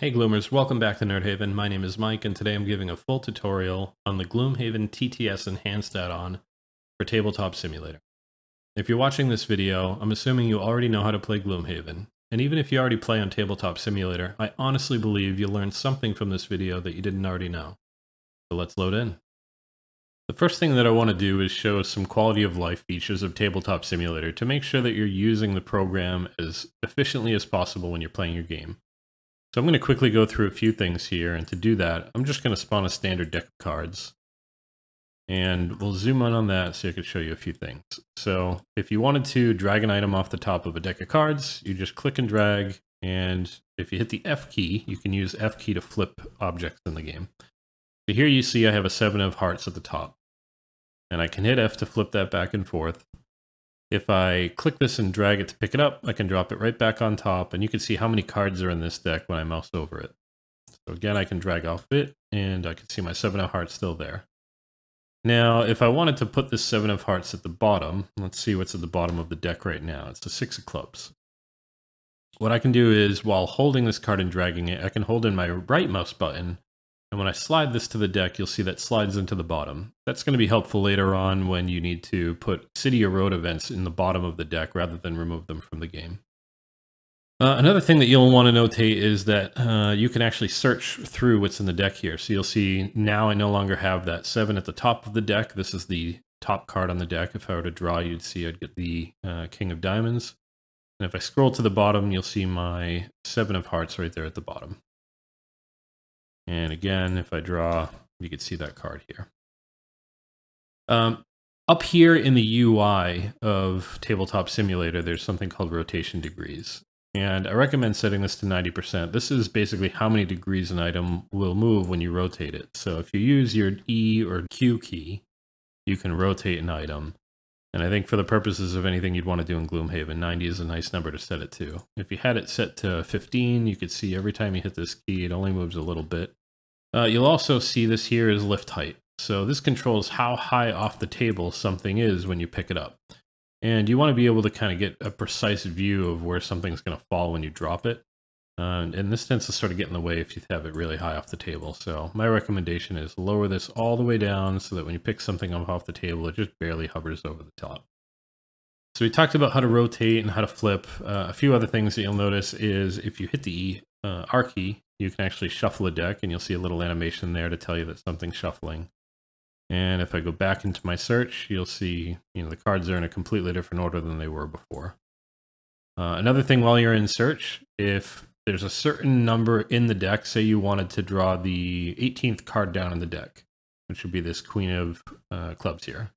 Hey Gloomers, welcome back to Nerdhaven. My name is Mike, and today I'm giving a full tutorial on the Gloomhaven TTS Enhanced add-on for Tabletop Simulator. If you're watching this video, I'm assuming you already know how to play Gloomhaven, and even if you already play on Tabletop Simulator, I honestly believe you'll learn something from this video that you didn't already know. So let's load in. The first thing that I want to do is show some quality of life features of Tabletop Simulator to make sure that you're using the program as efficiently as possible when you're playing your game. So I'm going to quickly go through a few things here, and to do that, I'm just going to spawn a standard deck of cards. And we'll zoom in on that so I can show you a few things. So if you wanted to drag an item off the top of a deck of cards, you just click and drag, and if you hit the F key, you can use F key to flip objects in the game. So here you see I have a 7 of hearts at the top, and I can hit F to flip that back and forth. If I click this and drag it to pick it up, I can drop it right back on top, and you can see how many cards are in this deck when I mouse over it. So again, I can drag off it, and I can see my 7 of hearts still there. Now, if I wanted to put this 7 of hearts at the bottom, let's see what's at the bottom of the deck right now. It's the 6 of clubs. What I can do is, while holding this card and dragging it, I can hold in my right mouse button, and when I slide this to the deck, you'll see that slides into the bottom. That's going to be helpful later on when you need to put city or road events in the bottom of the deck rather than remove them from the game. Another thing that you'll want to notate is that you can actually search through what's in the deck here. So you'll see now I no longer have that 7 at the top of the deck. This is the top card on the deck. If I were to draw, you'd see I'd get the King of Diamonds. And if I scroll to the bottom, you'll see my 7 of hearts right there at the bottom. And again, if I draw, you can see that card here. Up here in the UI of Tabletop Simulator, there's something called rotation degrees. And I recommend setting this to 90%. This is basically how many degrees an item will move when you rotate it. So if you use your E or Q key, you can rotate an item. And I think for the purposes of anything you'd want to do in Gloomhaven, 90 is a nice number to set it to. If you had it set to 15, you could see every time you hit this key, it only moves a little bit. You'll also see this here is lift height. So this controls how high off the table something is when you pick it up. And you want to be able to kind of get a precise view of where something's going to fall when you drop it. And this tends to sort of get in the way if you have it really high off the table. So my recommendation is lower this all the way down so that when you pick something up off the table, it just barely hovers over the top. So we talked about how to rotate and how to flip. A few other things that you'll notice is if you hit the R key, you can actually shuffle a deck, and you'll see a little animation there to tell you that something's shuffling. And if I go back into my search, you'll see the cards are in a completely different order than they were before. Another thing while you're in search, if there's a certain number in the deck, say you wanted to draw the 18th card down in the deck, which would be this Queen of Clubs here.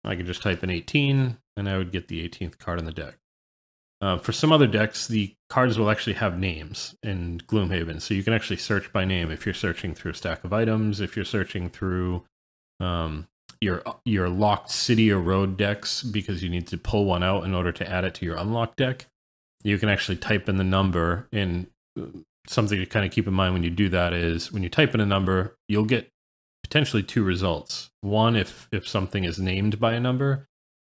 I could just type in 18, and I would get the 18th card in the deck. For some other decks, the cards will actually have names in Gloomhaven, so you can actually search by name if you're searching through a stack of items, if you're searching through your locked city or road decks because you need to pull one out in order to add it to your unlocked deck. You can actually type in the number, and something to kind of keep in mind when you do that is when you type in a number, you'll get potentially 2 results. One, if something is named by a number,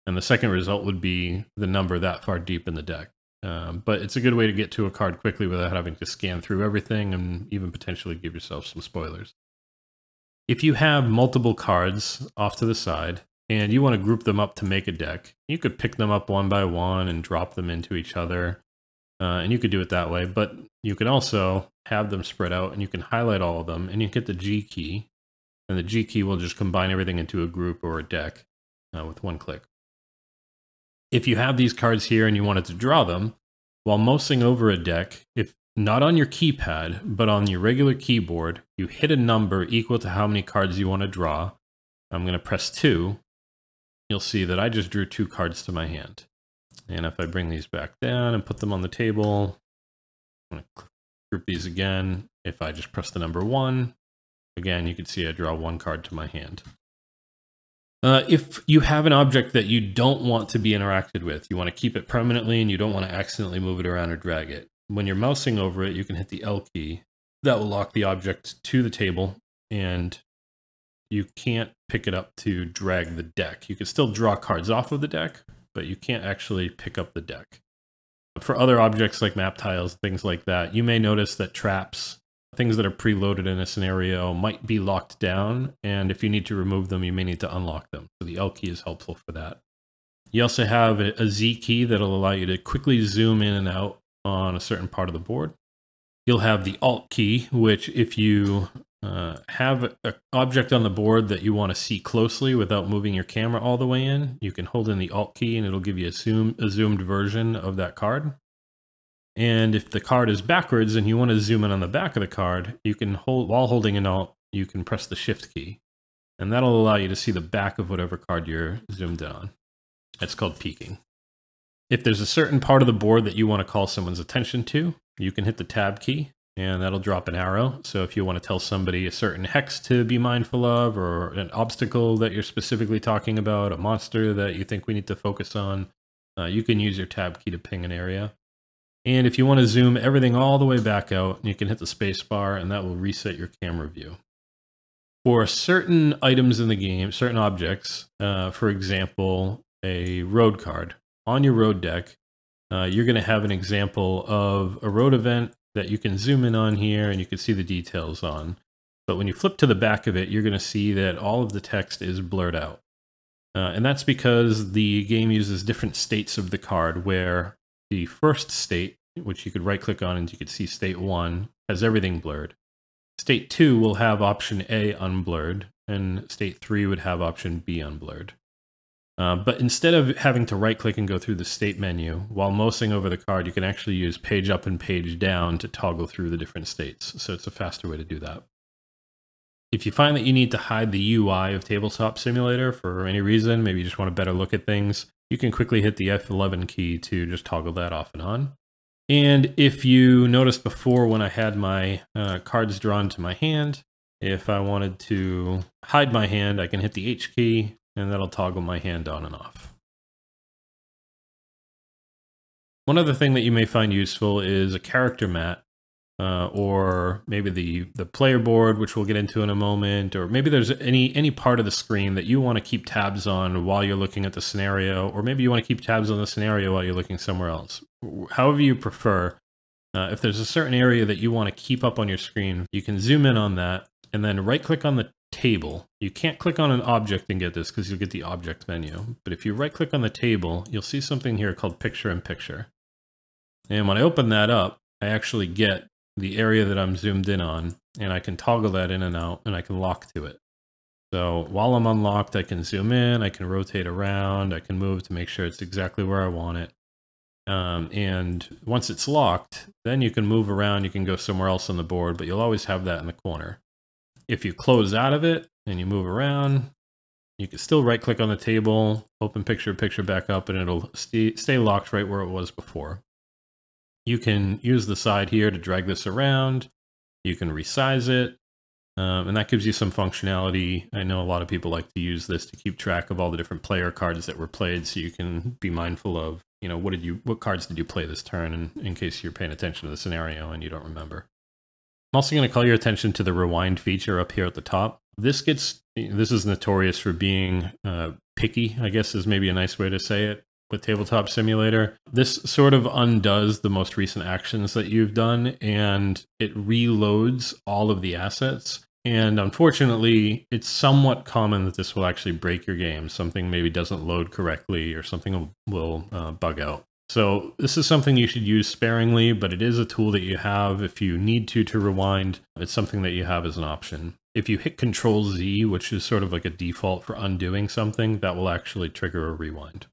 and the second result would be the number that far deep in the deck. But it's a good way to get to a card quickly without having to scan through everything and even potentially give yourself some spoilers. If you have multiple cards off to the side and you want to group them up to make a deck, you could pick them up one by one and drop them into each other. And you could do it that way, but you can also have them spread out, and you can highlight all of them, and you hit the G key, and the G key will just combine everything into a group or a deck with one click. If you have these cards here and you wanted to draw them, while mousing over a deck, if not on your keypad, but on your regular keyboard, you hit a number equal to how many cards you want to draw. I'm going to press 2. You'll see that I just drew 2 cards to my hand. And if I bring these back down and put them on the table, I'm going to group these again. If I just press the number 1, again, you can see I draw 1 card to my hand. If you have an object that you don't want to be interacted with, you want to keep it permanently and you don't want to accidentally move it around or drag it, when you're mousing over it, you can hit the L key. That will lock the object to the table, and you can't pick it up to drag the deck. You can still draw cards off of the deck, but you can't actually pick up the deck. For other objects like map tiles, things like that, you may notice that traps, things that are preloaded in a scenario, might be locked down, and if you need to remove them, you may need to unlock them. So the L key is helpful for that. You also have a Z key that'll allow you to quickly zoom in and out on a certain part of the board. You'll have the Alt key, which if you have an object on the board that you want to see closely without moving your camera all the way in, you can hold in the Alt key and it'll give you a zoomed version of that card. And if the card is backwards and you want to zoom in on the back of the card, you can while holding an Alt, you can press the Shift key. And that'll allow you to see the back of whatever card you're zoomed in on. That's called peeking. If there's a certain part of the board that you want to call someone's attention to, you can hit the Tab key, and that'll drop an arrow. So if you want to tell somebody a certain hex to be mindful of, or an obstacle that you're specifically talking about, a monster that you think we need to focus on, you can use your Tab key to ping an area. And if you want to zoom everything all the way back out, you can hit the space bar, and that will reset your camera view. For certain items in the game, certain objects, for example, a road card, on your road deck, you're going to have an example of a road event that you can zoom in on here and you can see the details on. But when you flip to the back of it, you're going to see that all of the text is blurred out. And that's because the game uses different states of the card, where the first state, which you could right click on and you could see state 1, has everything blurred. State 2 will have option A unblurred, and state 3 would have option B unblurred. But instead of having to right-click and go through the state menu, while mousing over the card, you can actually use page up and page down to toggle through the different states. So it's a faster way to do that. If you find that you need to hide the UI of Tabletop Simulator for any reason, maybe you just want a better look at things, you can quickly hit the F11 key to just toggle that off and on. And if you noticed before when I had my cards drawn to my hand, if I wanted to hide my hand, I can hit the H key, and that'll toggle my hand on and off. One other thing that you may find useful is a character mat, or maybe the player board, which we'll get into in a moment, or maybe there's any part of the screen that you want to keep tabs on while you're looking at the scenario, or maybe you want to keep tabs on the scenario while you're looking somewhere else. However you prefer, if there's a certain area that you want to keep up on your screen, you can zoom in on that, and then right-click on the table. You can't click on an object and get this because you'll get the object menu. But if you right-click on the table, you'll see something here called Picture in Picture. And when I open that up, I actually get the area that I'm zoomed in on, and I can toggle that in and out, and I can lock to it. So while I'm unlocked, I can zoom in, I can rotate around, I can move to make sure it's exactly where I want it. And once it's locked, then you can move around, you can go somewhere else on the board, but you'll always have that in the corner. If you close out of it and you move around, you can still right click on the table, open picture back up, and it'll stay locked right where it was before. You can use the side here to drag this around. You can resize it, and that gives you some functionality. I know a lot of people like to use this to keep track of all the different player cards that were played, so you can be mindful of, you know, what cards did you play this turn, in case you're paying attention to the scenario and you don't remember. I'm also going to call your attention to the rewind feature up here at the top. This is notorious for being picky, I guess is maybe a nice way to say it, with Tabletop Simulator. This sort of undoes the most recent actions that you've done, and it reloads all of the assets. And unfortunately, it's somewhat common that this will actually break your game. Something maybe doesn't load correctly, or something will bug out. So this is something you should use sparingly, but it is a tool that you have if you need to rewind. It's something that you have as an option. If you hit Control-Z, which is sort of like a default for undoing something, that will actually trigger a rewind.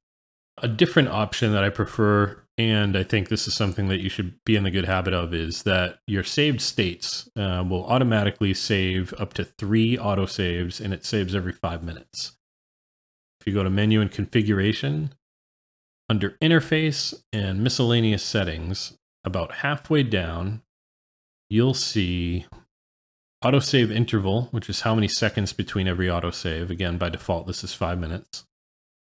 A different option that I prefer, and I think this is something that you should be in the good habit of, is that your saved states will automatically save up to 3 autosaves, and it saves every 5 minutes. If you go to Menu and Configuration, under Interface and Miscellaneous Settings, about halfway down, you'll see Autosave Interval, which is how many seconds between every autosave. Again, by default, this is 5 minutes.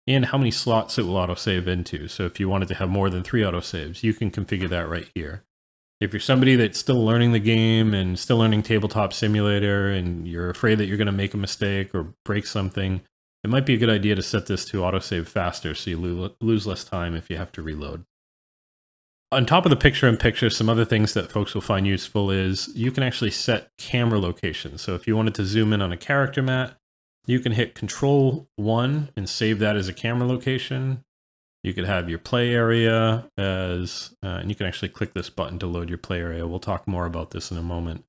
And how many slots it will autosave into. So if you wanted to have more than 3 autosaves, you can configure that right here. If you're somebody that's still learning the game and still learning Tabletop Simulator, and you're afraid that you're going to make a mistake or break something, it might be a good idea to set this to autosave faster so you lose less time if you have to reload. On top of the picture-in-picture, some other things that folks will find useful is you can actually set camera location. So if you wanted to zoom in on a character mat, you can hit Control-1 and save that as a camera location. You could have your play area as, and you can actually click this button to load your play area. We'll talk more about this in a moment.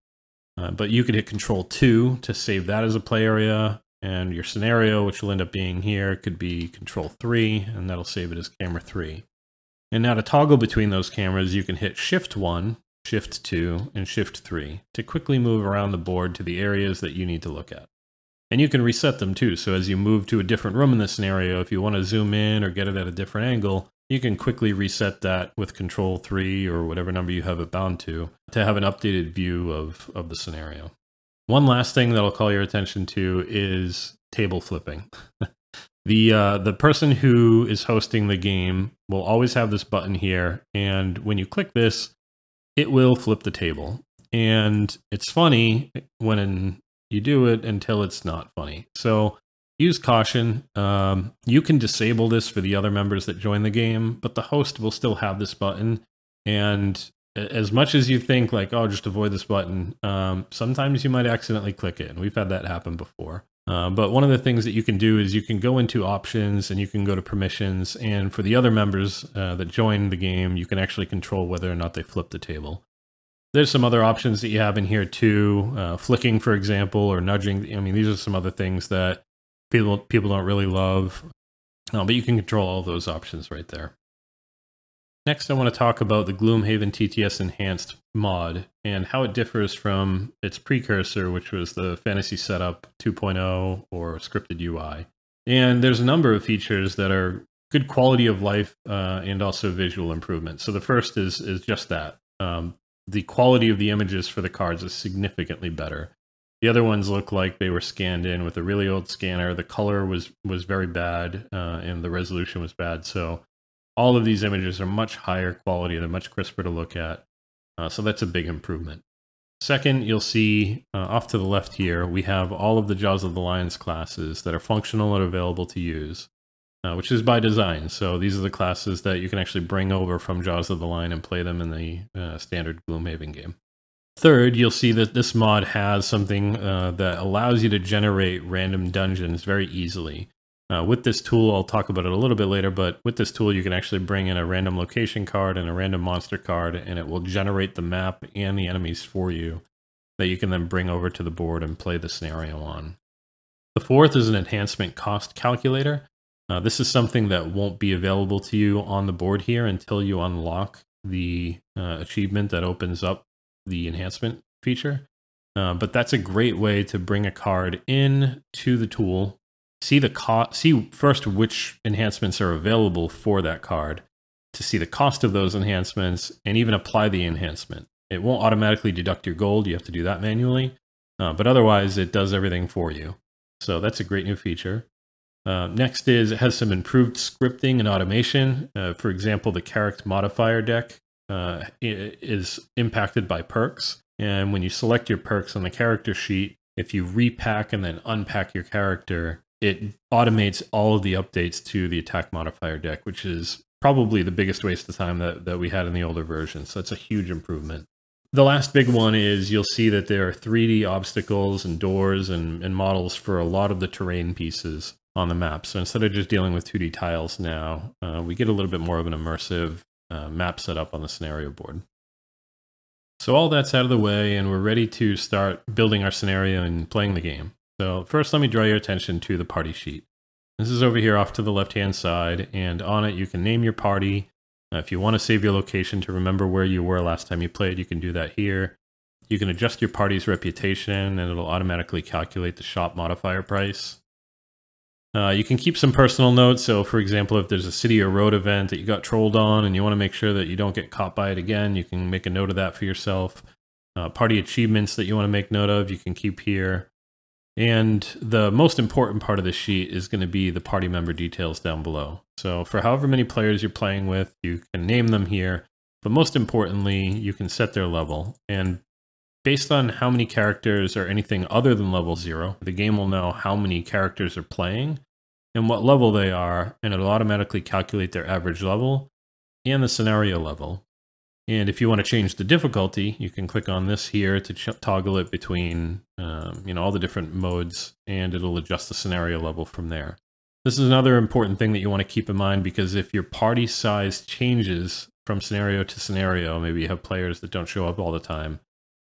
But you could hit Control-2 to save that as a play area. And your scenario, which will end up being here, could be Control-3, and that'll save it as Camera 3. And now to toggle between those cameras, you can hit Shift-1, Shift-2, and Shift-3 to quickly move around the board to the areas that you need to look at. And you can reset them too, so as you move to a different room in the scenario, if you want to zoom in or get it at a different angle, you can quickly reset that with Control-3 or whatever number you have it bound to have an updated view of the scenario. One last thing that I'll call your attention to is table flipping. The person who is hosting the game will always have this button here, and when you click this, it will flip the table. And it's funny when you do it until it's not funny. So use caution. You can disable this for the other members that join the game, but the host will still have this button. And as much as you think like, oh, just avoid this button, sometimes you might accidentally click it. And we've had that happen before. But one of the things that you can do is you can go into options and you can go to permissions. And for the other members that join the game, you can actually control whether or not they flip the table. There's some other options that you have in here too. Flicking, for example, or nudging. I mean, these are some other things that people don't really love. But you can control all those options right there. Next, I want to talk about the Gloomhaven TTS Enhanced mod and how it differs from its precursor, which was the Fantasy Setup 2.0 or scripted UI. And there's a number of features that are good quality of life and also visual improvement. So the first is just that. The quality of the images for the cards is significantly better. The other ones look like they were scanned in with a really old scanner. The color was very bad and the resolution was bad. So all of these images are much higher quality. They're much crisper to look at. So that's a big improvement. Second, you'll see off to the left here, we have all of the Jaws of the Lions classes that are functional and available to use, which is by design. So these are the classes that you can actually bring over from Jaws of the Lion and play them in the standard Gloomhaven game. Third, you'll see that this mod has something that allows you to generate random dungeons very easily. With this tool, I'll talk about it a little bit later, but with this tool, you can actually bring in a random location card and a random monster card, and it will generate the map and the enemies for you that you can then bring over to the board and play the scenario on. The fourth is an enhancement cost calculator. This is something that won't be available to you on the board here until you unlock the achievement that opens up the enhancement feature. But that's a great way to bring a card in to the tool. See first which enhancements are available for that card, to see the cost of those enhancements, and even apply the enhancement. It won't automatically deduct your gold. You have to do that manually. But otherwise, it does everything for you. So that's a great new feature. Next is it has some improved scripting and automation. For example, the character modifier deck is impacted by perks. And when you select your perks on the character sheet, if you repack and then unpack your character, it automates all of the updates to the attack modifier deck, which is probably the biggest waste of time that we had in the older version. So that's a huge improvement. The last big one is you'll see that there are 3D obstacles and doors and models for a lot of the terrain pieces on the map. So instead of just dealing with 2D tiles now, we get a little bit more of an immersive map setup on the scenario board. So all that's out of the way, and we're ready to start building our scenario and playing the game. So first, let me draw your attention to the party sheet. This is over here off to the left-hand side, and on it you can name your party. If you want to save your location to remember where you were last time you played, you can do that here. You can adjust your party's reputation, and it'll automatically calculate the shop modifier price. You can keep some personal notes. So for example, if there's a city or road event that you got trolled on and you want to make sure that you don't get caught by it again, you can make a note of that for yourself. Party achievements that you want to make note of, you can keep here. And the most important part of the sheet is going to be the party member details down below. So for however many players you're playing with, you can name them here. But most importantly, you can set their level. And based on how many characters are anything other than level 0, the game will know how many characters are playing and what level they are, and it'll automatically calculate their average level and the scenario level. And if you want to change the difficulty, you can click on this here to toggle it between all the different modes, and it'll adjust the scenario level from there. This is another important thing that you want to keep in mind, because if your party size changes from scenario to scenario, maybe you have players that don't show up all the time,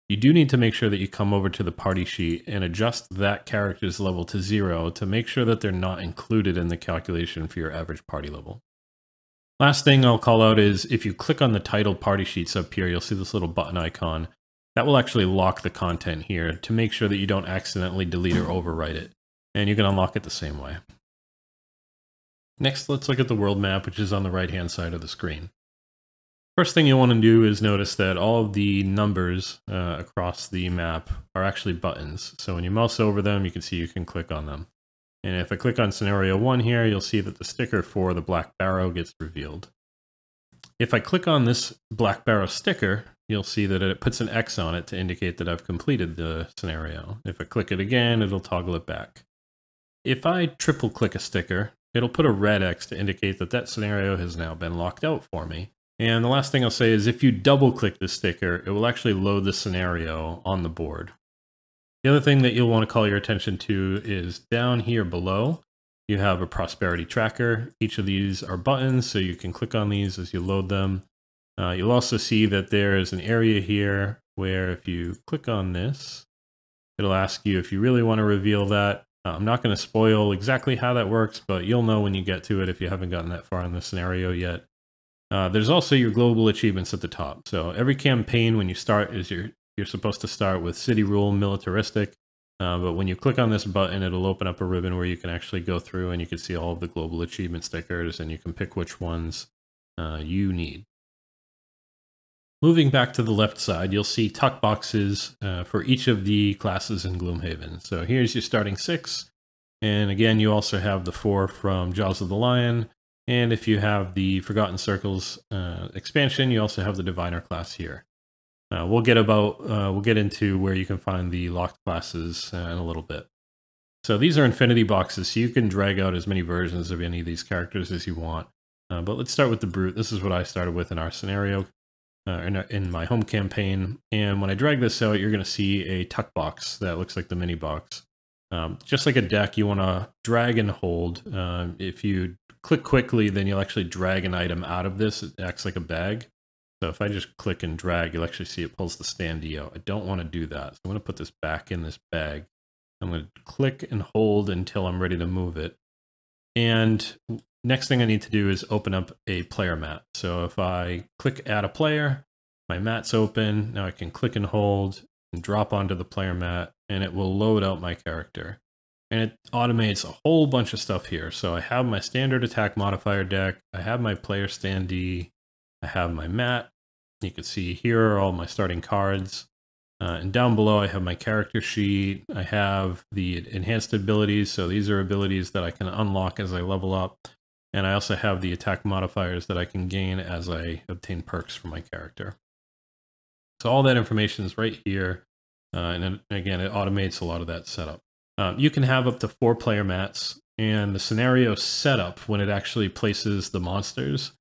you do need to make sure that you come over to the party sheet and adjust that character's level to 0 to make sure that they're not included in the calculation for your average party level. Last thing I'll call out is if you click on the title party sheets up here, you'll see this little button icon. That will actually lock the content here to make sure that you don't accidentally delete or overwrite it. And you can unlock it the same way. Next, let's look at the world map, which is on the right-hand side of the screen. First thing you'll want to do is notice that all of the numbers across the map are actually buttons. So when you mouse over them, you can see you can click on them. And if I click on scenario 1 here, you'll see that the sticker for the black barrow gets revealed. If I click on this black barrow sticker, you'll see that it puts an X on it to indicate that I've completed the scenario. If I click it again, it'll toggle it back. If I triple click a sticker, it'll put a red X to indicate that that scenario has now been locked out for me. And the last thing I'll say is if you double click the sticker, it will actually load the scenario on the board. The other thing that you'll want to call your attention to is down here below, you have a prosperity tracker. Each of these are buttons, so you can click on these as you load them. You'll also see that there is an area here where if you click on this, it'll ask you if you really want to reveal that. I'm not going to spoil exactly how that works, but you'll know when you get to it if you haven't gotten that far in the scenario yet. There's also your global achievements at the top. So every campaign when you start is you're supposed to start with city rule militaristic, but when you click on this button, it'll open up a ribbon where you can actually go through and you can see all of the global achievement stickers, and you can pick which ones you need. Moving back to the left side, you'll see tuck boxes for each of the classes in Gloomhaven. So here's your starting 6, and again, you also have the 4 from Jaws of the Lion, and if you have the Forgotten Circles expansion, you also have the Diviner class here. We'll get into where you can find the locked classes in a little bit. So these are infinity boxes, so you can drag out as many versions of any of these characters as you want. But let's start with the Brute. This is what I started with in our scenario, in my home campaign. And when I drag this out, you're going to see a tuck box that looks like the mini box. Just like a deck, you want to drag and hold. If you click quickly, then you'll actually drag an item out of this. It acts like a bag. So if I just click and drag, you'll actually see it pulls the standee out. I don't want to do that. So I'm going to put this back in this bag. I'm going to click and hold until I'm ready to move it. And next thing I need to do is open up a player mat. So if I click add a player, my mat's open. Now I can click and hold and drop onto the player mat, and it will load out my character. And it automates a whole bunch of stuff here. So I have my standard attack modifier deck. I have my player standee. I have my mat. You can see here are all my starting cards. And down below I have my character sheet. I have the enhanced abilities. So these are abilities that I can unlock as I level up. And I also have the attack modifiers that I can gain as I obtain perks for my character. So all that information is right here. And then, again, it automates a lot of that setup. You can have up to 4 player mats. And the scenario setup, when it actually places the monsters,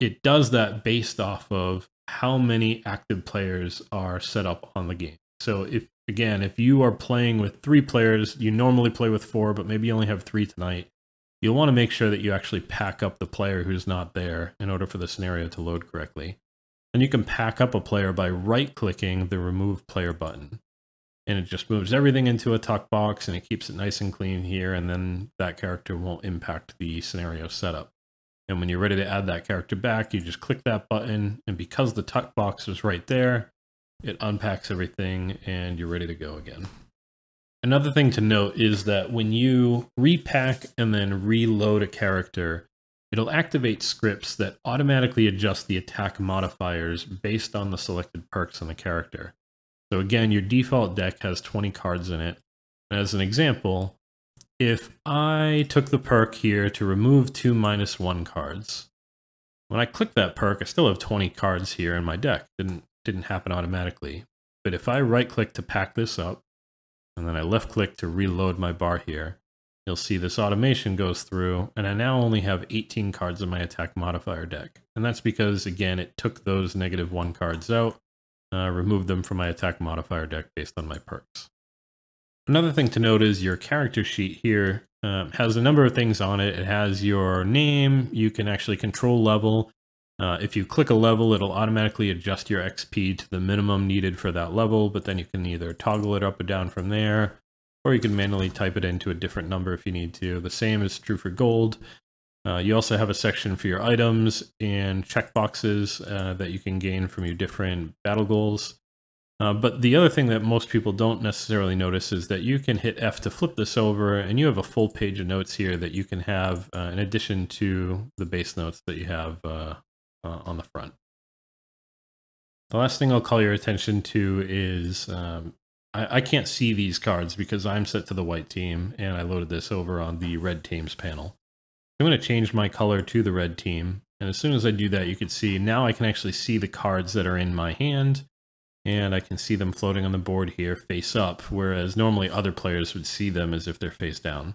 it does that based off of how many active players are set up on the game. So if you are playing with 3 players, you normally play with 4, but maybe you only have 3 tonight, you'll want to make sure that you actually pack up the player who's not there in order for the scenario to load correctly. And you can pack up a player by right-clicking the Remove Player button. And it just moves everything into a tuck box, and it keeps it nice and clean here, and then that character won't impact the scenario setup. And when you're ready to add that character back, you just click that button, and because the tuck box is right there, it unpacks everything, and you're ready to go again. Another thing to note is that when you repack and then reload a character, it'll activate scripts that automatically adjust the attack modifiers based on the selected perks on the character. So again, your default deck has 20 cards in it. As an example, if I took the perk here to remove 2 -1 cards, when I click that perk, I still have 20 cards here in my deck. Didn't happen automatically. But if I right-click to pack this up, and then I left-click to reload my bar here, you'll see this automation goes through, and I now only have 18 cards in my attack modifier deck. And that's because, again, it took those -1 cards out, removed them from my attack modifier deck based on my perks. Another thing to note is your character sheet here has a number of things on it. It has your name. You can actually control level. If you click a level, it'll automatically adjust your XP to the minimum needed for that level, but then you can either toggle it up or down from there, or you can manually type it into a different number if you need to. The same is true for gold. You also have a section for your items and checkboxes that you can gain from your different battle goals. But the other thing that most people don't necessarily notice is that you can hit F to flip this over, and you have a full page of notes here that you can have in addition to the base notes that you have on the front. The last thing I'll call your attention to is I can't see these cards because I'm set to the white team, and I loaded this over on the red team's panel. I'm going to change my color to the red team, and as soon as I do that, you can see now I can actually see the cards that are in my hand, and I can see them floating on the board here face up, whereas normally other players would see them as if they're face down.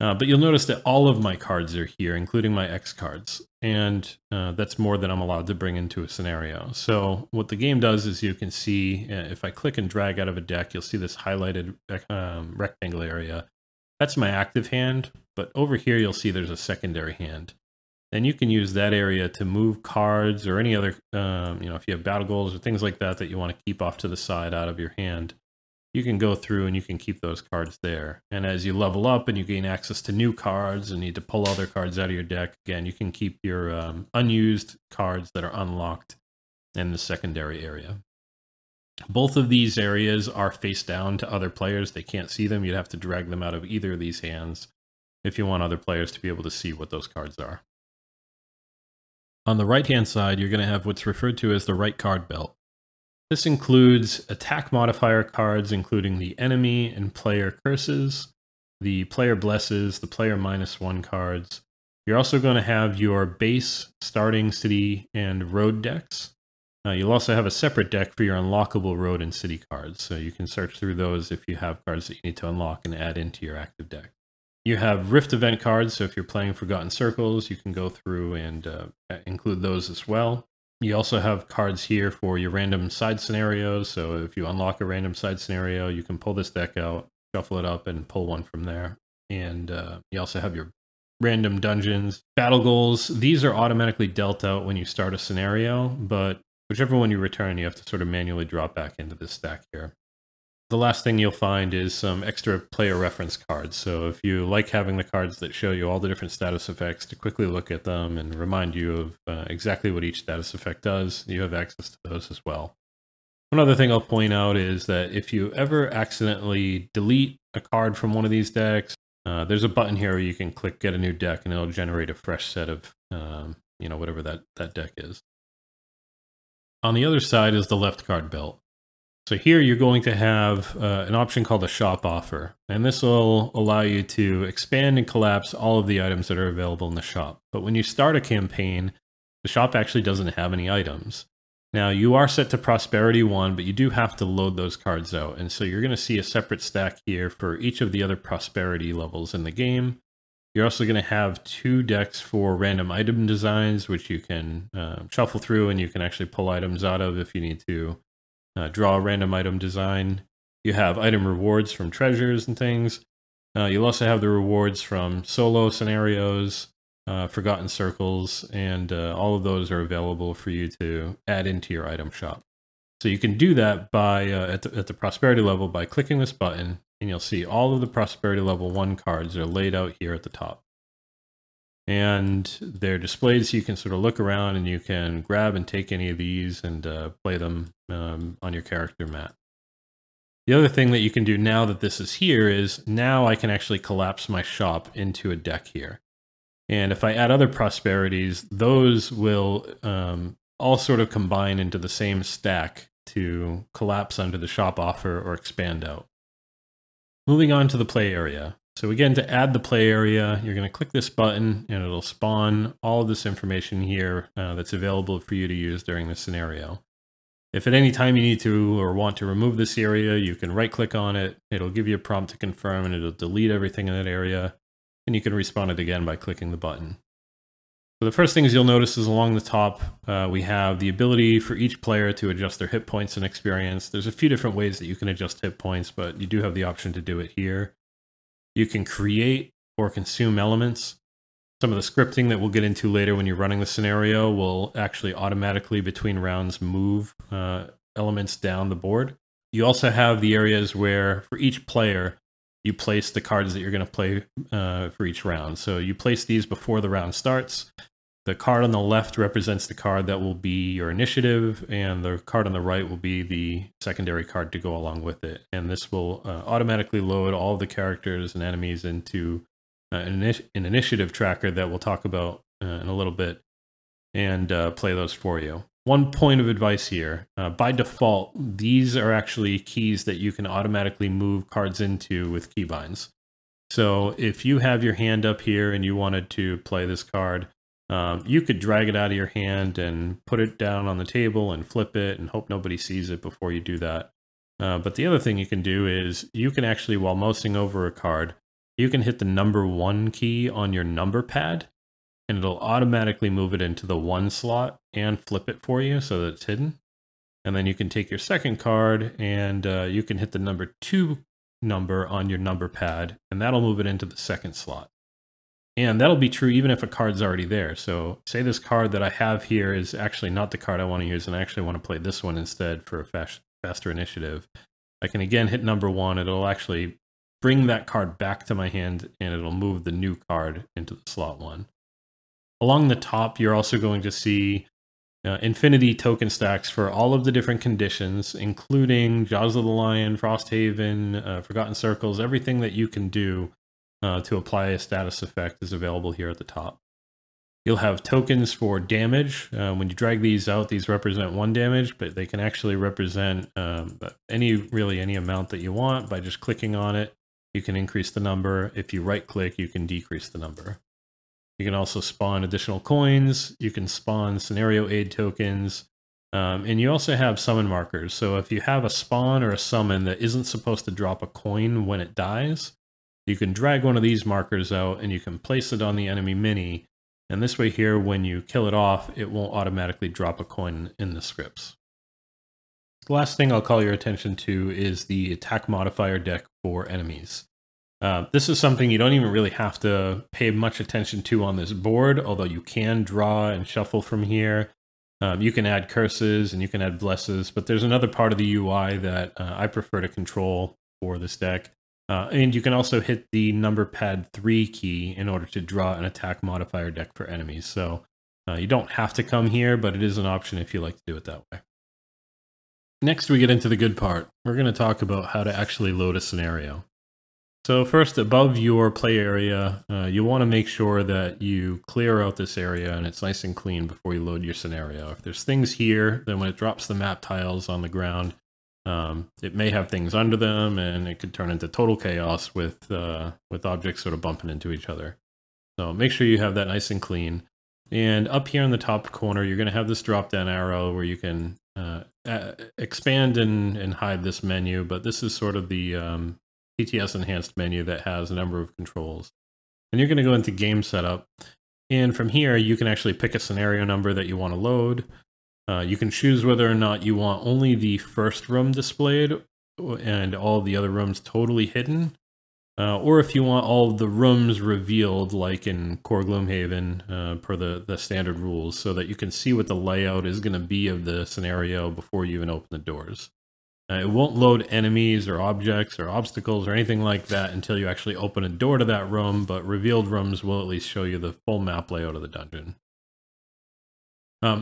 But you'll notice that all of my cards are here, including my X cards, and that's more than I'm allowed to bring into a scenario. So what the game does is you can see, if I click and drag out of a deck, you'll see this highlighted rectangle area. That's my active hand, but over here you'll see there's a secondary hand. And you can use that area to move cards or any other, if you have battle goals or things like that that you want to keep off to the side out of your hand. You can go through and you can keep those cards there. And as you level up and you gain access to new cards and need to pull other cards out of your deck, again, you can keep your unused cards that are unlocked in the secondary area. Both of these areas are face down to other players. They can't see them. You'd have to drag them out of either of these hands if you want other players to be able to see what those cards are. On the right-hand side, you're going to have what's referred to as the right card belt. This includes attack modifier cards, including the enemy and player curses, the player blesses, the player -1 cards. You're also going to have your base, starting, city, and road decks. You'll also have a separate deck for your unlockable road and city cards, so you can search through those if you have cards that you need to unlock and add into your active deck. You have Rift event cards, so if you're playing Forgotten Circles, you can go through and include those as well. You also have cards here for your random side scenarios, so if you unlock a random side scenario, you can pull this deck out, shuffle it up, and pull one from there. And you also have your random dungeons. Battle goals, these are automatically dealt out when you start a scenario, but whichever one you return, you have to sort of manually drop back into this stack here. The last thing you'll find is some extra player reference cards. So if you like having the cards that show you all the different status effects to quickly look at them and remind you of exactly what each status effect does, you have access to those as well. One other thing I'll point out is that if you ever accidentally delete a card from one of these decks, there's a button here where you can click get a new deck and it'll generate a fresh set of, whatever that deck is. On the other side is the left card belt. So here you're going to have an option called a shop offer, and this will allow you to expand and collapse all of the items that are available in the shop. But when you start a campaign, the shop actually doesn't have any items. Now you are set to Prosperity 1, but you do have to load those cards out, and so you're going to see a separate stack here for each of the other Prosperity levels in the game. You're also going to have 2 decks for random item designs, which you can shuffle through and you can actually pull items out of if you need to. Draw a random item design. You have item rewards from treasures and things. You'll also have the rewards from solo scenarios, Forgotten Circles, and all of those are available for you to add into your item shop. So you can do that by at the Prosperity level by clicking this button, and you'll see all of the Prosperity level 1 cards are laid out here at the top. And they're displayed so you can sort of look around and you can grab and take any of these and play them on your character mat. The other thing that you can do now that this is here is now I can actually collapse my shop into a deck here. And if I add other prosperities, those will all sort of combine into the same stack to collapse under the shop offer or expand out. Moving on to the play area. So again, to add the play area, you're going to click this button and it'll spawn all of this information here that's available for you to use during the scenario. If at any time you need to or want to remove this area, you can right click on it. It'll give you a prompt to confirm and it'll delete everything in that area. And you can respawn it again by clicking the button. So the first things you'll notice is along the top, we have the ability for each player to adjust their hit points and experience. There's a few different ways that you can adjust hit points, but you do have the option to do it here. You can create or consume elements. Some of the scripting that we'll get into later when you're running the scenario will actually automatically between rounds move elements down the board. You also have the areas where for each player, you place the cards that you're going to play for each round. So you place these before the round starts. The card on the left represents the card that will be your initiative, and the card on the right will be the secondary card to go along with it. And this will automatically load all of the characters and enemies into an initiative tracker that we'll talk about in a little bit, and play those for you. One point of advice here, by default, these are actually keys that you can automatically move cards into with keybinds. So if you have your hand up here and you wanted to play this card, you could drag it out of your hand and put it down on the table and flip it and hope nobody sees it before you do that. But the other thing you can do is you can actually, while mousing over a card, you can hit the number 1 key on your number pad and it'll automatically move it into the 1 slot and flip it for you so that it's hidden. And then you can take your second card and you can hit the number 2 number on your number pad and that'll move it into the 2nd slot. And that'll be true even if a card's already there. So say this card that I have here is actually not the card I want to use and I actually want to play this one instead for a faster initiative. I can again hit number 1. It'll actually bring that card back to my hand and it'll move the new card into the slot 1. Along the top, you're also going to see infinity token stacks for all of the different conditions, including Jaws of the Lion, Frosthaven, Forgotten Circles. Everything that you can do to apply a status effect is available here at the top. You'll have tokens for damage. When you drag these out, these represent 1 damage, but they can actually represent any amount that you want. By just clicking on it, you can increase the number. If you right click, you can decrease the number. You can also spawn additional coins. You can spawn scenario aid tokens. And you also have summon markers. So if you have a spawn or a summon that isn't supposed to drop a coin when it dies, you can drag one of these markers out and you can place it on the enemy mini. And this way here, when you kill it off, it won't automatically drop a coin in the scripts. The last thing I'll call your attention to is the attack modifier deck for enemies. This is something you don't even really have to pay much attention to on this board, although you can draw and shuffle from here. You can add curses and you can add blesses, but there's another part of the UI that I prefer to control for this deck. And you can also hit the number pad 3 key in order to draw an attack modifier deck for enemies. So you don't have to come here, but it is an option if you like to do it that way. Next, we get into the good part. We're going to talk about how to actually load a scenario. So first, above your play area, you want to make sure that you clear out this area and it's nice and clean before you load your scenario. If there's things here, then when it drops the map tiles on the ground, it may have things under them and it could turn into total chaos with objects sort of bumping into each other. So make sure you have that nice and clean. And up here in the top corner, you're going to have this drop-down arrow where you can expand and hide this menu, but this is sort of the TTS Enhanced menu that has a number of controls. And you're going to go into Game Setup, and from here you can actually pick a scenario number that you want to load. You can choose whether or not you want only the first room displayed and all the other rooms totally hidden, or if you want all of the rooms revealed like in Core Gloomhaven per the standard rules, so that you can see what the layout is going to be of the scenario before you even open the doors. It won't load enemies or objects or obstacles or anything like that until you actually open a door to that room, but revealed rooms will at least show you the full map layout of the dungeon.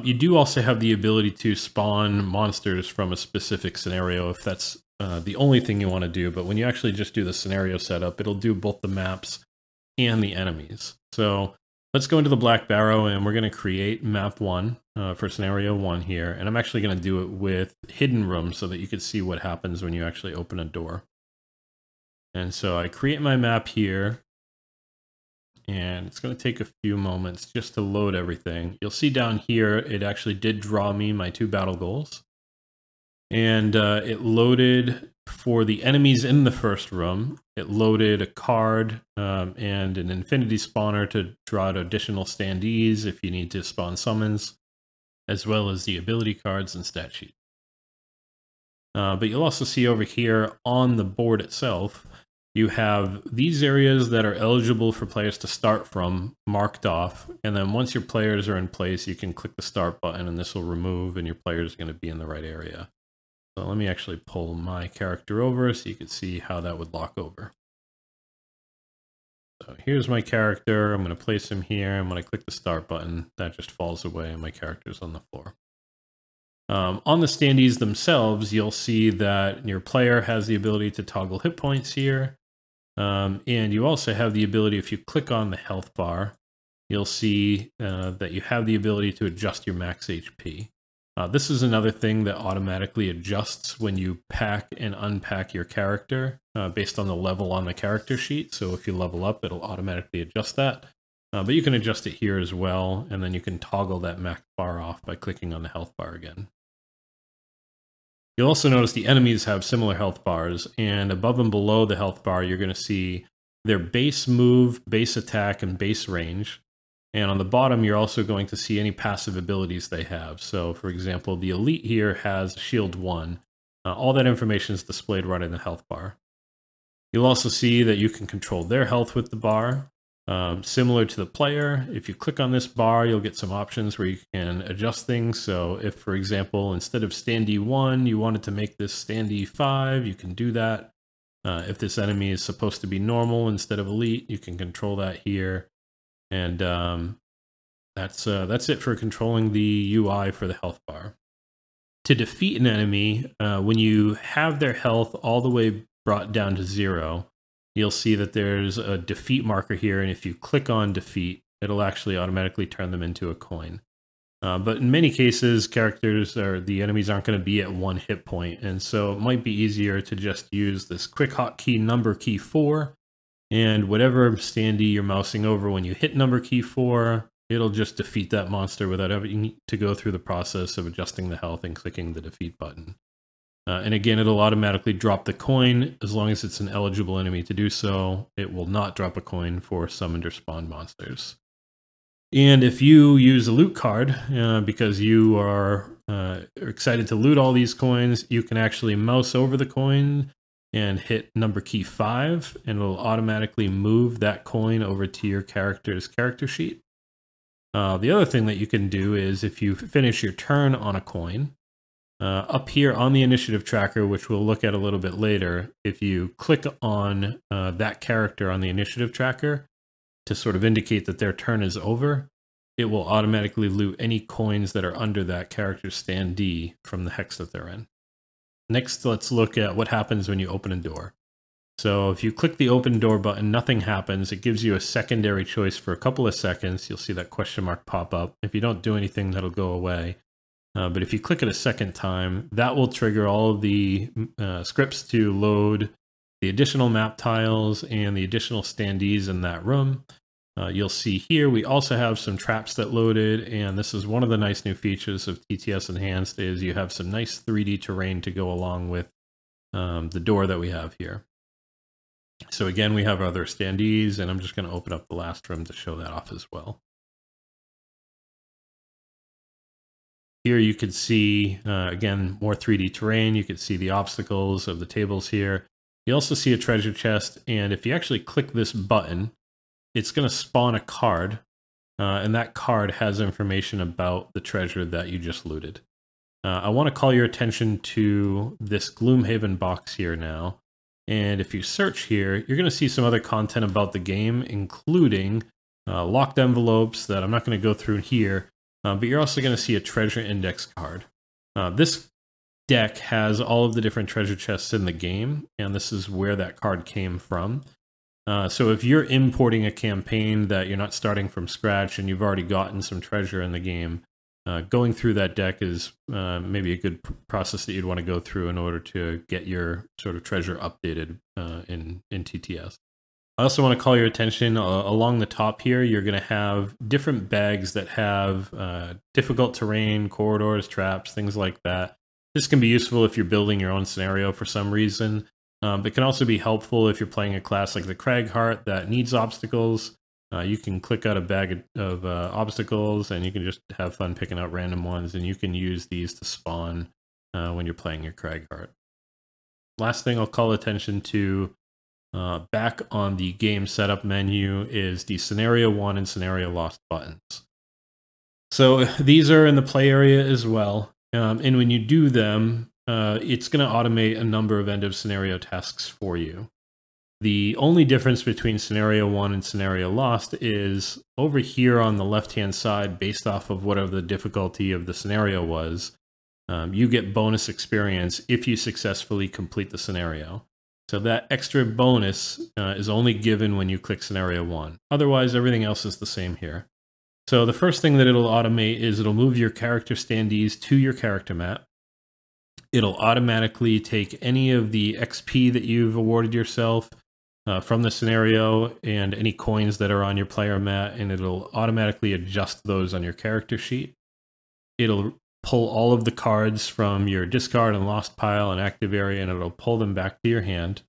You do also have the ability to spawn monsters from a specific scenario if that's the only thing you want to do, but when you actually just do the scenario setup, it'll do both the maps and the enemies. So let's go into the black barrow and we're going to create map 1 for scenario 1 here, and I'm actually going to do it with hidden rooms so that you can see what happens when you actually open a door. And so I create my map here, and it's going to take a few moments just to load everything. You'll see down here, it actually did draw me my 2 battle goals. And it loaded for the enemies in the first room. It loaded a card and an infinity spawner to draw out additional standees if you need to spawn summons, as well as the ability cards and stat sheet. But you'll also see over here on the board itself, you have these areas that are eligible for players to start from marked off. And then once your players are in place, you can click the start button and this will remove and your players are going to be in the right area. So let me actually pull my character over so you can see how that would lock over. So here's my character. I'm going to place him here. And when I click the start button, that just falls away and my character's on the floor. On the standees themselves, you'll see that your player has the ability to toggle hit points here. And you also have the ability, if you click on the health bar, you'll see that you have the ability to adjust your max HP. This is another thing that automatically adjusts when you pack and unpack your character based on the level on the character sheet. So if you level up, it'll automatically adjust that. But you can adjust it here as well, and then you can toggle that max bar off by clicking on the health bar again. You'll also notice the enemies have similar health bars, and above and below the health bar, you're going to see their base move, base attack, and base range. And on the bottom, you're also going to see any passive abilities they have. So, for example, the Elite here has Shield 1. All that information is displayed right in the health bar. You'll also see that you can control their health with the bar. Similar to the player, if you click on this bar, you'll get some options where you can adjust things. So if, for example, instead of standee 1, you wanted to make this standee 5, you can do that. If this enemy is supposed to be normal instead of elite, you can control that here. And that's it for controlling the UI for the health bar. To defeat an enemy, when you have their health all the way brought down to 0, you'll see that there's a defeat marker here, and if you click on defeat, it'll actually automatically turn them into a coin. But in many cases, characters or the enemies aren't going to be at 1 hit point, and so it might be easier to just use this quick hotkey number key 4, and whatever standee you're mousing over when you hit number key 4, it'll just defeat that monster without having to go through the process of adjusting the health and clicking the defeat button. And again, it'll automatically drop the coin as long as it's an eligible enemy to do so. It will not drop a coin for summoned or spawned monsters. And if you use a loot card, because you are excited to loot all these coins, you can actually mouse over the coin and hit number key 5, and it'll automatically move that coin over to your character's character sheet. The other thing that you can do is if you finish your turn on a coin, up here on the initiative tracker, which we'll look at a little bit later, if you click on that character on the initiative tracker to sort of indicate that their turn is over, it will automatically loot any coins that are under that character's standee from the hex that they're in. Next, let's look at what happens when you open a door. So if you click the open door button, nothing happens. It gives you a secondary choice for a couple of seconds. You'll see that question mark pop up. If you don't do anything, that'll go away. But if you click it a second time, that will trigger all of the scripts to load the additional map tiles and the additional standees in that room. You'll see here we also have some traps that loaded, and this is one of the nice new features of TTS Enhanced is you have some nice 3D terrain to go along with the door that we have here. So again, we have other standees, and I'm just going to open up the last room to show that off as well. Here you could see, again, more 3D terrain. You could see the obstacles of the tables here. You also see a treasure chest, and if you actually click this button, it's going to spawn a card, and that card has information about the treasure that you just looted. I want to call your attention to this Gloomhaven box here now, and if you search here, you're going to see some other content about the game, including locked envelopes that I'm not going to go through here, but you're also going to see a treasure index card. This deck has all of the different treasure chests in the game, and this is where that card came from. So if you're importing a campaign that you're not starting from scratch and you've already gotten some treasure in the game, going through that deck is maybe a good process that you'd want to go through in order to get your sort of treasure updated in TTS. I also want to call your attention along the top here, you're going to have different bags that have difficult terrain, corridors, traps, things like that. This can be useful if you're building your own scenario for some reason. It can also be helpful if you're playing a class like the Cragheart that needs obstacles. You can click out a bag of obstacles, and you can just have fun picking out random ones, and you can use these to spawn when you're playing your Cragheart. Last thing I'll call attention to back on the game setup menu is the Scenario 1 and Scenario Lost buttons. So these are in the play area as well. And when you do them, it's going to automate a number of end of scenario tasks for you. The only difference between Scenario 1 and Scenario Lost is over here on the left-hand side, based off of whatever the difficulty of the scenario was, you get bonus experience if you successfully complete the scenario. So that extra bonus is only given when you click Scenario 1. Otherwise, everything else is the same here. So the first thing that it'll automate is it'll move your character standees to your character mat. It'll automatically take any of the XP that you've awarded yourself from the scenario and any coins that are on your player mat, and it'll automatically adjust those on your character sheet. It'll pull all of the cards from your discard and lost pile and active area, and it'll pull them back to your hand.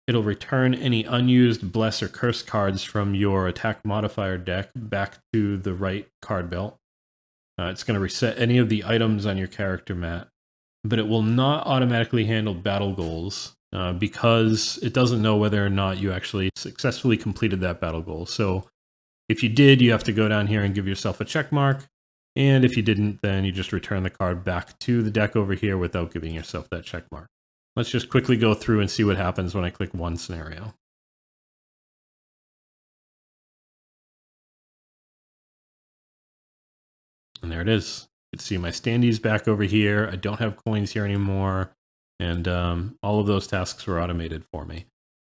It'll return any unused bless or curse cards from your attack modifier deck back to the right card belt. It's going to reset any of the items on your character mat, but it will not automatically handle battle goals because it doesn't know whether or not you actually successfully completed that battle goal. So if you did, you have to go down here and give yourself a check mark. And if you didn't, then you just return the card back to the deck over here without giving yourself that check mark. Let's just quickly go through and see what happens when I click one scenario. And there it is. You can see my standees back over here. I don't have coins here anymore. And all of those tasks were automated for me.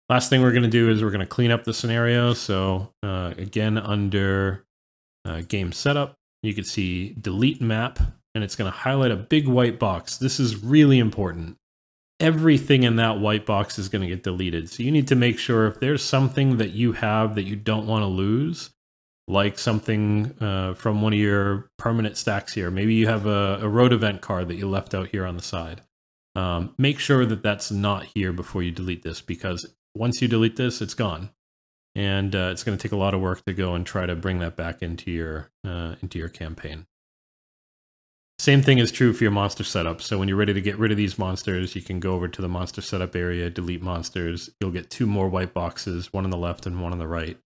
Last thing we're going to do is we're going to clean up the scenario. So again, under game setup, you can see delete map, and it's going to highlight a big white box. This is really important. Everything in that white box is going to get deleted. So you need to make sure if there's something that you have that you don't want to lose, like something from one of your permanent stacks here. Maybe you have a road event card that you left out here on the side. Make sure that that's not here before you delete this, because once you delete this, it's gone. And it's going to take a lot of work to go and try to bring that back into your campaign. Same thing is true for your monster setup. So when you're ready to get rid of these monsters, you can go over to the monster setup area, delete monsters. You'll get two more white boxes, one on the left and one on the right.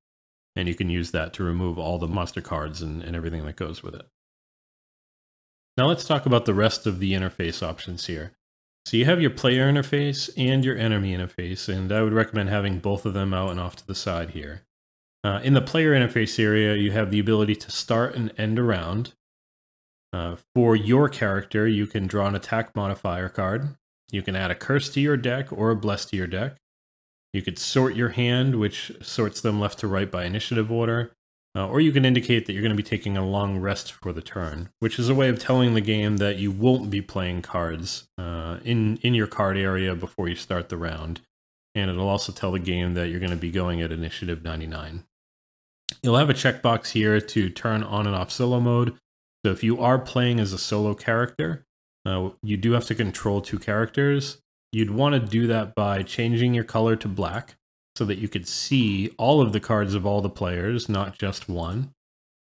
And you can use that to remove all the monster cards and everything that goes with it. Now let's talk about the rest of the interface options here. So you have your player interface and your enemy interface, and I would recommend having both of them out and off to the side here. In the player interface area, you have the ability to start and end a round. For your character, you can draw an attack modifier card. You can add a curse to your deck or a bless to your deck. You could sort your hand, which sorts them left to right by initiative order. Or you can indicate that you're going to be taking a long rest for the turn, which is a way of telling the game that you won't be playing cards in your card area before you start the round. And it'll also tell the game that you're going to be going at initiative 99. You'll have a checkbox here to turn on and off solo mode. So if you are playing as a solo character, you do have to control two characters. You'd want to do that by changing your color to black so that you could see all of the cards of all the players, not just one.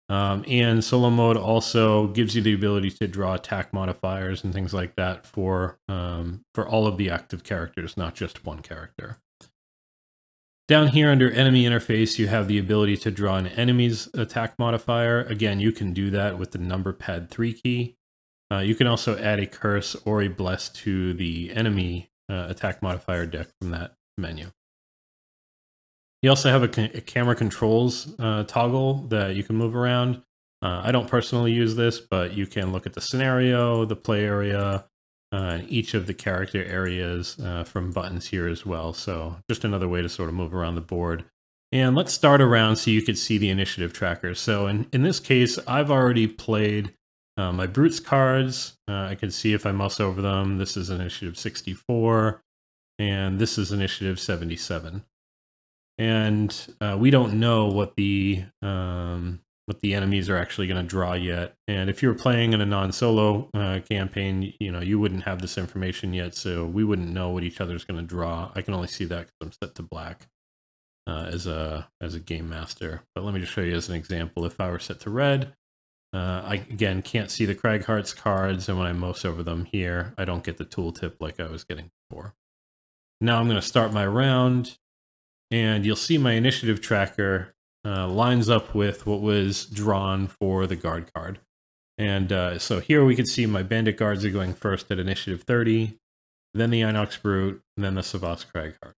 And solo mode also gives you the ability to draw attack modifiers and things like that for all of the active characters, not just one character. Down here under enemy interface, you have the ability to draw an enemy's attack modifier. Again, you can do that with the number pad 3 key. You can also add a curse or a bless to the enemy attack modifier deck from that menu. You also have a camera controls toggle that you can move around. I don't personally use this, but you can look at the scenario, the play area, and each of the character areas from buttons here as well. So just another way to sort of move around the board. And let's start around so you could see the initiative tracker. So in this case, I've already played my Brutes cards. I can see if I mouse over them, this is initiative 64, and this is initiative 77. And we don't know what the what the enemies are actually going to draw yet. And if you're playing in a non-solo campaign, you wouldn't have this information yet, so we wouldn't know what each other's going to draw. I can only see that because I'm set to black as a game master. But let me just show you as an example. If I were set to red, I again can't see the Craghart's cards, and when I mouse over them here, I don't get the tooltip like I was getting before. Now I'm going to start my round, and you'll see my initiative tracker lines up with what was drawn for the guard card. And so here we can see my bandit guards are going first at initiative 30, then the Inox Brute, and then the Savas Craghart.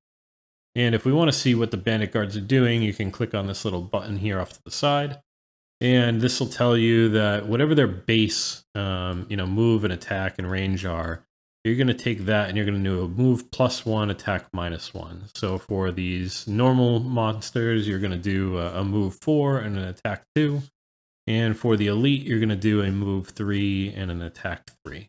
And if we want to see what the bandit guards are doing, you can click on this little button here off to the side. And this will tell you that whatever their base, move and attack and range are, you're going to take that and you're going to do a move +1, attack -1. So for these normal monsters, you're going to do a move 4 and an attack 2. And for the elite, you're going to do a move 3 and an attack 3.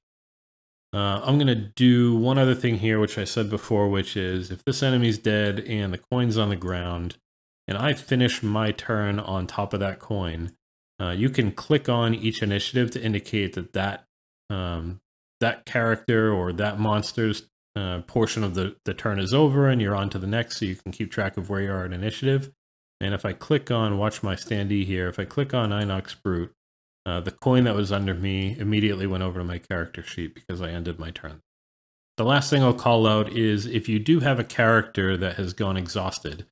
I'm going to do one other thing here, which I said before, which is if this enemy's dead and the coin's on the ground, and I finish my turn on top of that coin, you can click on each initiative to indicate that that character or that monster's portion of the turn is over and you're on to the next, so you can keep track of where you are in initiative. And if I click on, watch my standee here, if I click on Inox Brute, the coin that was under me immediately went over to my character sheet because I ended my turn. The last thing I'll call out is if you do have a character that has gone exhausted,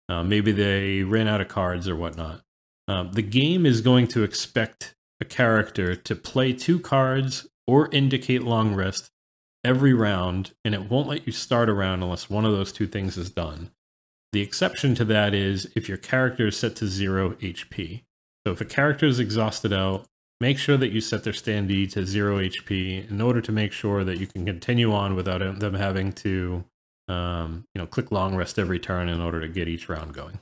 maybe they ran out of cards or whatnot, the game is going to expect a character to play 2 cards or indicate long rest every round, and it won't let you start a round unless one of those 2 things is done. The exception to that is if your character is set to 0 HP. So if a character is exhausted out, make sure that you set their standee to 0 HP in order to make sure that you can continue on without them having to click long rest every turn in order to get each round going.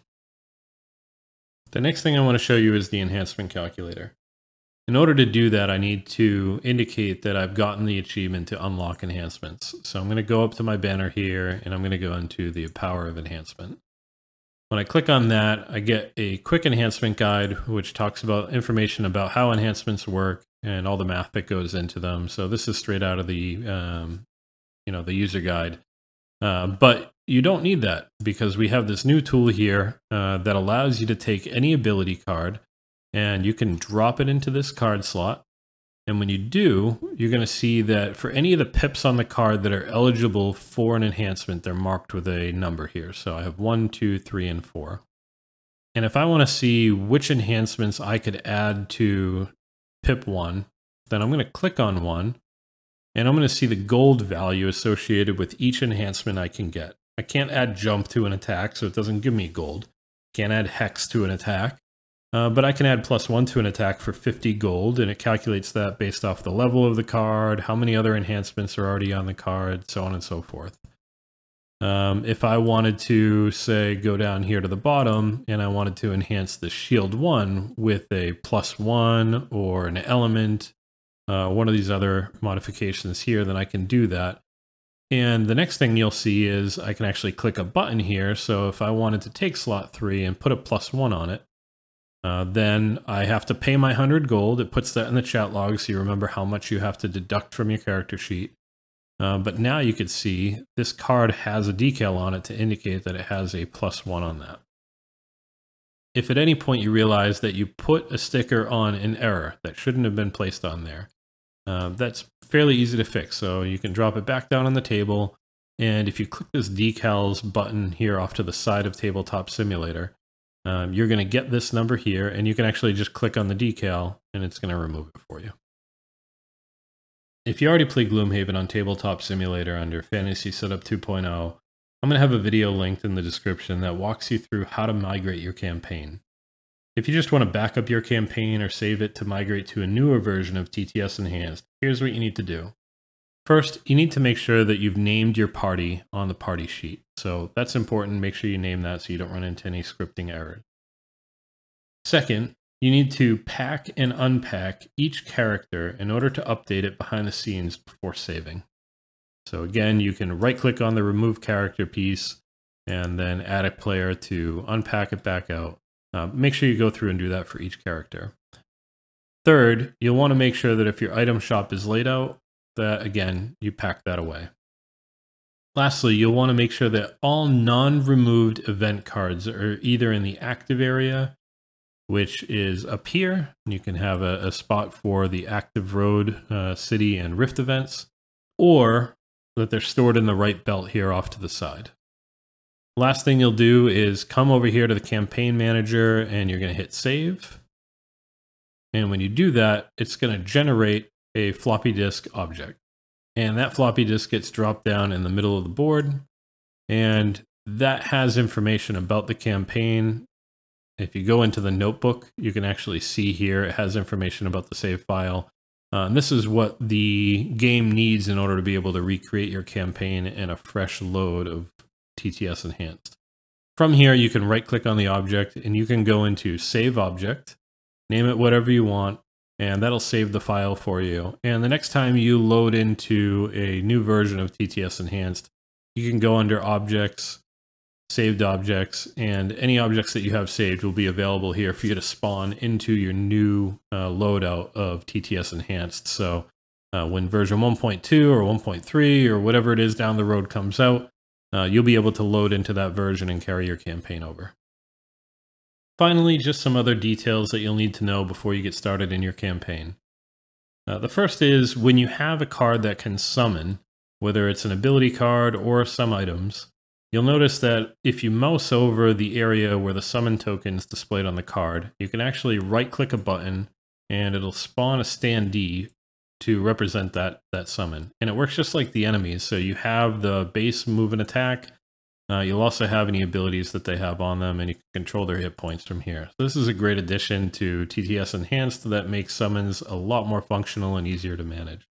The next thing I want to show you is the enhancement calculator. In order to do that, I need to indicate that I've gotten the achievement to unlock enhancements. So I'm going to go up to my banner here, and I'm going to go into the power of enhancement. When I click on that, I get a quick enhancement guide, which talks about information about how enhancements work and all the math that goes into them. So this is straight out of the, the user guide. But you don't need that because we have this new tool here that allows you to take any ability card and you can drop it into this card slot. And when you do, you're going to see that for any of the pips on the card that are eligible for an enhancement, they're marked with a number here. So I have 1, 2, 3, and 4. And if I want to see which enhancements I could add to pip 1, then I'm going to click on 1. And I'm going to see the gold value associated with each enhancement I can get. I can't add jump to an attack, so it doesn't give me gold. Can't add hex to an attack. But I can add +1 to an attack for 50 gold, and it calculates that based off the level of the card, how many other enhancements are already on the card, so on and so forth. If I wanted to, say, go down here to the bottom, and I wanted to enhance the shield 1 with a +1 or an element, one of these other modifications here, then I can do that. And the next thing you'll see is I can actually click a button here. So if I wanted to take slot 3 and put a +1 on it, then I have to pay my 100 gold. It puts that in the chat log so you remember how much you have to deduct from your character sheet. But now you can see this card has a decal on it to indicate that it has a +1 on that. If at any point you realize that you put a sticker on an error that shouldn't have been placed on there, that's fairly easy to fix. So you can drop it back down on the table, and if you click this decals button here off to the side of Tabletop Simulator, you're going to get this number here, and you can actually just click on the decal, and it's going to remove it for you. If you already play Gloomhaven on Tabletop Simulator under Fantasy Setup 2.0, I'm going to have a video linked in the description that walks you through how to migrate your campaign. If you just want to back up your campaign or save it to migrate to a newer version of TTS Enhanced, here's what you need to do. First, you need to make sure that you've named your party on the party sheet. So that's important. Make sure you name that so you don't run into any scripting errors. Second, you need to pack and unpack each character in order to update it behind the scenes before saving. So again, you can right-click on the remove character piece and then add a player to unpack it back out. Make sure you go through and do that for each character. Third, you'll want to make sure that if your item shop is laid out, that again, you pack that away. Lastly, you'll want to make sure that all non-removed event cards are either in the active area, which is up here. You can have a spot for the active road, city, and rift events, or that they're stored in the right belt here off to the side. Last thing you'll do is come over here to the campaign manager and you're going to hit save. And when you do that, it's going to generate a floppy disk object. And that floppy disk gets dropped down in the middle of the board. And that has information about the campaign. If you go into the notebook, you can actually see here, it has information about the save file. And this is what the game needs in order to be able to recreate your campaign in a fresh load of TTS Enhanced. From here, you can right click on the object and you can go into Save Object, name it whatever you want, and that'll save the file for you. And the next time you load into a new version of TTS Enhanced, you can go under Objects, Saved Objects, and any objects that you have saved will be available here for you to spawn into your new loadout of TTS Enhanced. So when version 1.2 or 1.3 or whatever it is down the road comes out, you'll be able to load into that version and carry your campaign over. Finally, just some other details that you'll need to know before you get started in your campaign. The first is when you have a card that can summon, whether it's an ability card or some items, you'll notice that if you mouse over the area where the summon token is displayed on the card, you can actually right-click a button and it'll spawn a standee to represent that summon. And it works just like the enemies. So you have the base move and attack. You'll also have any abilities that they have on them, and you can control their hit points from here. So this is a great addition to TTS Enhanced that makes summons a lot more functional and easier to manage.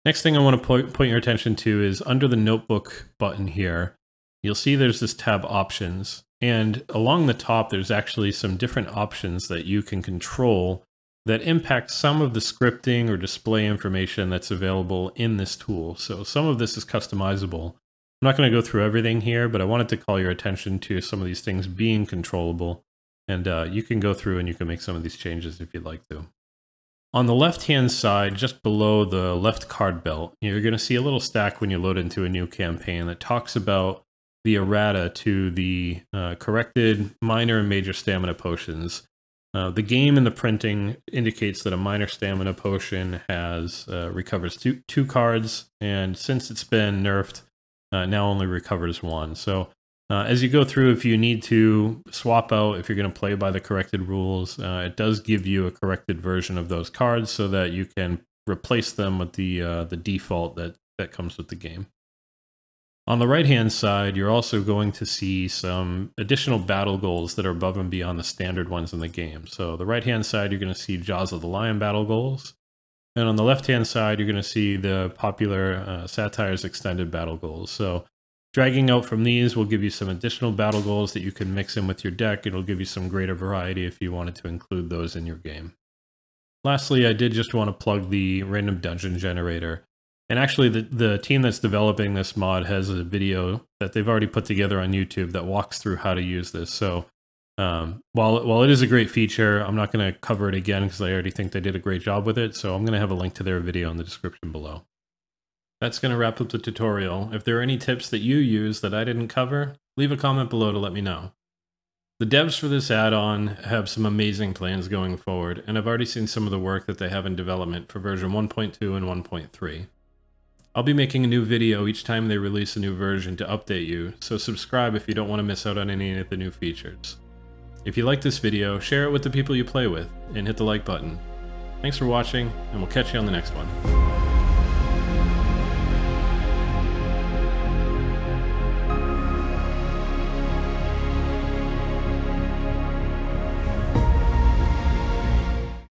Next thing I want to point your attention to is under the notebook button here, you'll see there's this tab Options, and along the top there's actually some different options that you can control that impact some of the scripting or display information that's available in this tool. So some of this is customizable. I'm not going to go through everything here, but I wanted to call your attention to some of these things being controllable, and you can go through and you can make some of these changes if you'd like to. On the left-hand side, just below the left card belt, you're going to see a little stack when you load into a new campaign that talks about the errata to the corrected minor and major stamina potions. The game and the printing indicates that a minor stamina potion has recovers two cards, and since it's been nerfed, now only recovers one. So as you go through, if you need to swap out, if you're going to play by the corrected rules, it does give you a corrected version of those cards so that you can replace them with the default that comes with the game. On the right-hand side, you're also going to see some additional battle goals that are above and beyond the standard ones in the game. So the right-hand side, you're going to see Jaws of the Lion battle goals. And on the left-hand side, you're going to see the popular Satires Extended battle goals. So dragging out from these will give you some additional battle goals that you can mix in with your deck. It'll give you some greater variety if you wanted to include those in your game. Lastly, I did just want to plug the random dungeon generator. And actually, the team that's developing this mod has a video that they've already put together on YouTube that walks through how to use this. So while it is a great feature, I'm not going to cover it again because I already think they did a great job with it. So I'm going to have a link to their video in the description below. That's going to wrap up the tutorial. If there are any tips that you use that I didn't cover, leave a comment below to let me know. The devs for this add-on have some amazing plans going forward, and I've already seen some of the work that they have in development for version 1.2 and 1.3. I'll be making a new video each time they release a new version to update you, so subscribe if you don't want to miss out on any of the new features. If you like this video, share it with the people you play with, and hit the like button. Thanks for watching, and we'll catch you on the next one.